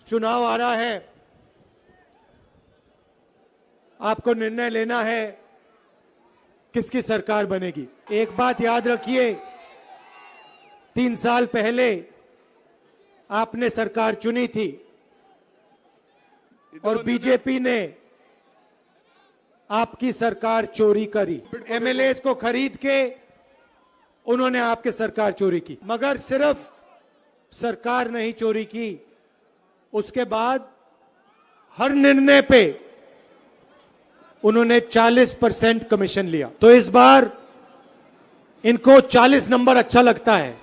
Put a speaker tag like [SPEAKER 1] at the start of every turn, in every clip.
[SPEAKER 1] चुनाव आ रहा है, आपको निर्णय लेना है किसकी सरकार बनेगी। एक बात याद रखिए, 3 साल पहले आपने सरकार चुनी थी और बीजेपी ने आपकी सरकार चोरी करी। एमएलएस को खरीद के उन्होंने आपके सरकार चोरी की। मगर सिर्फ सरकार नहीं चोरी की, उसके बाद हर निर्णय पे उन्होंने 40% कमीशन लिया। तो इस बार इनको 40 नंबर अच्छा लगता है।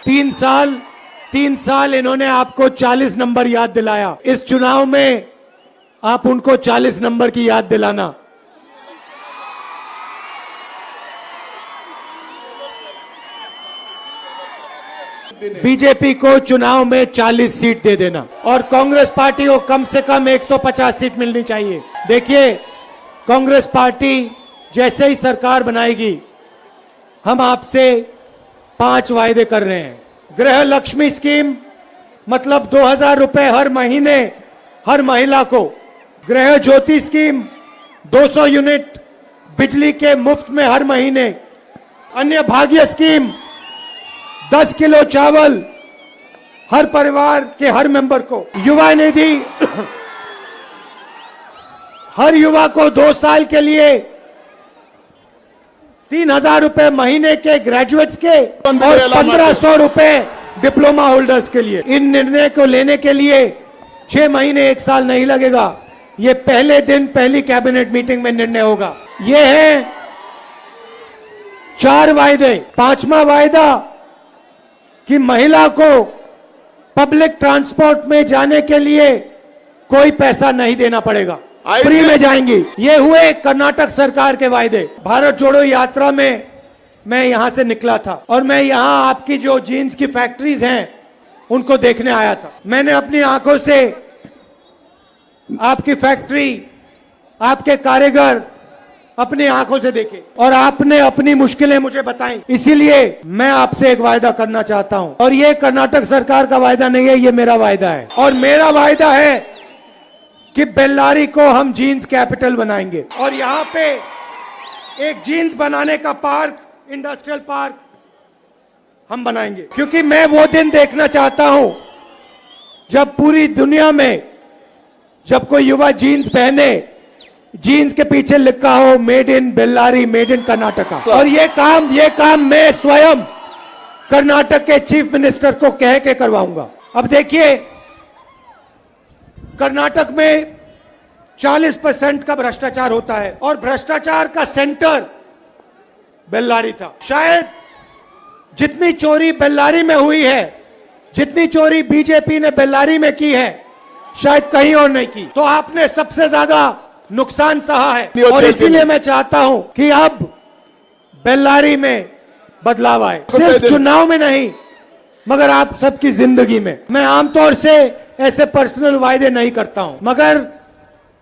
[SPEAKER 1] तीन साल इन्होंने आपको 40 नंबर याद दिलाया। इस चुनाव में आप उनको 40 नंबर की याद दिलाना। बीजेपी को चुनाव में 40 सीट दे देना और कांग्रेस पार्टी को कम से कम 150 सीट मिलनी चाहिए। देखिए, कांग्रेस पार्टी जैसे ही सरकार बनाएगी, हम आपसे 5 वायदे कर रहे हैं। गृह लक्ष्मी स्कीम, मतलब 2000 रुपए हर महीने हर महिला को। गृह ज्योति स्कीम, 200 यूनिट बिजली के मुफ्त में हर महीने। अन्य भाग्य स्कीम, 10 किलो चावल हर परिवार के हर मेंबर को। युवा निधि, हर युवा को 2 साल के लिए 3000 रुपए महीने के ग्रेजुएट्स के और 1500 रुपए डिप्लोमा होल्डर्स के लिए। इन निर्णय को लेने के लिए 6 महीने 1 साल नहीं लगेगा। ये पहले दिन पहली कैबिनेट मीटिंग में निर्णय होगा। ये है 4 वायदे। 5वां वायदा कि महिला को पब्लिक ट्रांसपोर्ट में जाने के लिए कोई पैसा नहीं देना पड़ेगा, फ्री में जाएंगी। ये हुए कर्नाटक सरकार के वायदे। भारत जोड़ो यात्रा में मैं यहां से निकला था और मैं यहां आपकी जो जीन्स की फैक्ट्रीज हैं उनको देखने आया था। मैंने अपनी आंखों से आपकी फैक्ट्री, आपके कारीगर अपनी आंखों से देखे और आपने अपनी मुश्किलें मुझे बताई। इसीलिए मैं आपसे एक वायदा करना चाहता हूं और ये कर्नाटक सरकार का वायदा नहीं है, ये मेरा वायदा है। और मेरा वायदा है कि बेल्लारी को हम जीन्स कैपिटल बनाएंगे और यहां पे एक जीन्स बनाने का पार्क, इंडस्ट्रियल पार्क हम बनाएंगे। क्योंकि मैं वो दिन देखना चाहता हूं जब पूरी दुनिया में जब कोई युवा जीन्स पहने, जीन्स के पीछे लिखा हो made in Bellary, made in Karnataka. और ये काम मैं स्वयं कर्नाटक के चीफ मिनिस्टर को कह के करवाऊंगा। अब देखिए, कर्नाटक में 40% का भ्रष्टाचार होता है और भ्रष्टाचार का सेंटर बेल्लारी था। शायद जितनी चोरी बेल्लारी में हुई है, जितनी चोरी बीजेपी ने बेल्लारी में की है, शायद कहीं और नहीं की। तो आपने सबसे ज्यादा नुकसान सहा है और इसीलिए मैं चाहता हूं कि अब बेल्लारी में बदलाव आए, सिर्फ चुनाव में नहीं मगर आप सबकी जिंदगी में। मैं आमतौर से ऐसे पर्सनल वायदे नहीं करता हूं, मगर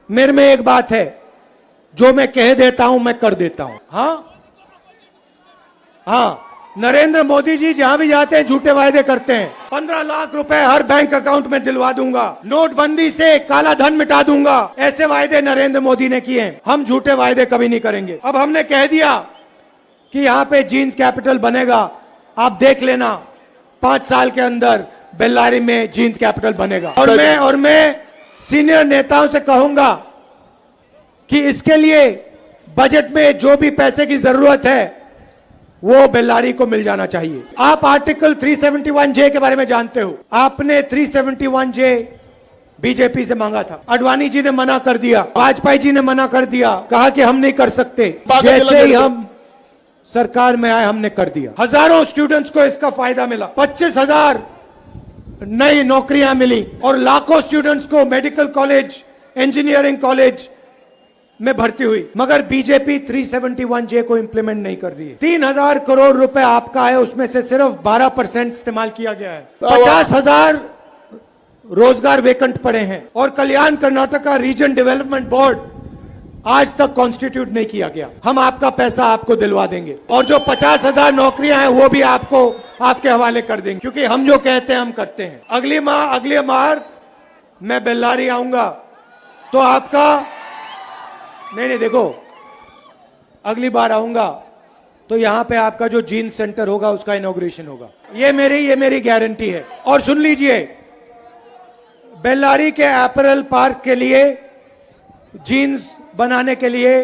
[SPEAKER 1] मेरे में एक बात है, जो मैं कह देता हूं मैं कर देता हूं। हाँ, नरेंद्र मोदी जी जहां भी जाते हैं झूठे वायदे करते हैं। 15 लाख रुपए हर बैंक अकाउंट में दिलवा दूंगा, नोटबंदी से काला धन मिटा दूंगा, ऐसे वायदे नरेंद्र मोदी ने किए हैं। हम झूठे वायदे कभी नहीं करेंगे। अब हमने कह दिया कि यहां पे जीन्स कैपिटल बनेगा, आप देख लेना 5 साल के अंदर बेल्लारी में जीन्स कैपिटल बनेगा। और मैं सीनियर नेताओं से कहूंगा कि इसके लिए बजट में जो भी पैसे की जरूरत है वो बेल्लारी को मिल जाना चाहिए। आप आर्टिकल 371J के बारे में जानते हो। आपने 371J बीजेपी से मांगा था, अडवाणी जी ने मना कर दिया, वाजपेयी जी ने मना कर दिया, कहा कि हम नहीं कर सकते। जैसे ही हम सरकार में आए हमने कर दिया। हजारों स्टूडेंट्स को इसका फायदा मिला, 25,000 नई नौकरियां मिली और लाखों स्टूडेंट्स को मेडिकल कॉलेज, इंजीनियरिंग कॉलेज में भर्ती हुई। मगर बीजेपी 371J को इंप्लीमेंट नहीं कर रही है। 3000 करोड़ रुपए आपका है, उसमें से सिर्फ 12% इस्तेमाल किया गया है। 50,000 रोजगार वेकेंट पड़े हैं और कल्याण कर्नाटका रीजन डेवलपमेंट बोर्ड आज तक कॉन्स्टिट्यूट नहीं किया गया। हम आपका पैसा आपको दिलवा देंगे और जो 50,000 नौकरियां हैं वो भी आपको आपके हवाले कर देंगे, क्योंकि हम जो कहते हैं हम करते हैं। अगली बार मैं बेल्लारी आऊंगा तो आपका नहीं देखो, अगली बार आऊंगा तो यहां पे आपका जो जीन्स सेंटर होगा उसका इनॉग्रेशन होगा। ये मेरी गारंटी है। और सुन लीजिए, बेल्लारी के अपैरल पार्क के लिए जीन्स बनाने के लिए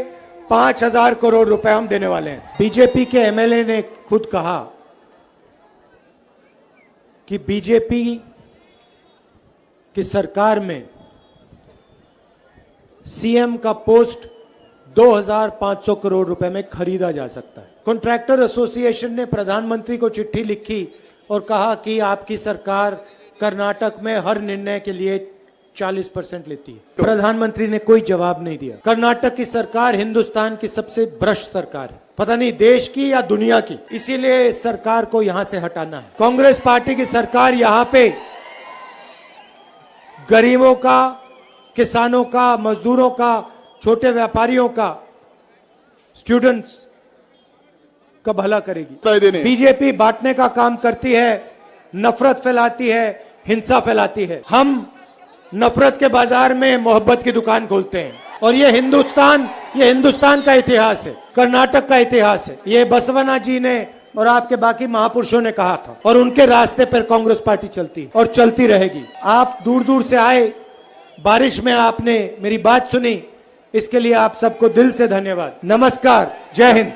[SPEAKER 1] 5,000 करोड़ रुपए हम देने वाले हैं। बीजेपी के एमएलए ने खुद कहा कि बीजेपी की सरकार में सीएम का पोस्ट 2,500 करोड़ रुपए में खरीदा जा सकता है। कॉन्ट्रैक्टर एसोसिएशन ने प्रधानमंत्री को चिट्ठी लिखी और कहा कि आपकी सरकार कर्नाटक में हर निर्णय के लिए 40% लेती है। प्रधानमंत्री ने कोई जवाब नहीं दिया। कर्नाटक की सरकार हिंदुस्तान की सबसे भ्रष्ट सरकार है, पता नहीं देश की या दुनिया की, इसीलिए इस सरकार को यहां से हटाना है। कांग्रेस पार्टी की सरकार यहां पे गरीबों का, किसानों का, मजदूरों का, छोटे व्यापारियों का, स्टूडेंट्स का भला करेगी। बीजेपी बांटने का काम करती है, नफरत फैलाती है, हिंसा फैलाती है। हम नफरत के बाजार में मोहब्बत की दुकान खोलते हैं। और ये हिंदुस्तान का इतिहास है, कर्नाटक का इतिहास है। ये बसवना जी ने और आपके बाकी महापुरुषों ने कहा था, और उनके रास्ते पर कांग्रेस पार्टी चलती और चलती रहेगी। आप दूर दूर से आए, बारिश में आपने मेरी बात सुनी, इसके लिए आप सबको दिल से धन्यवाद। नमस्कार, जय हिंद।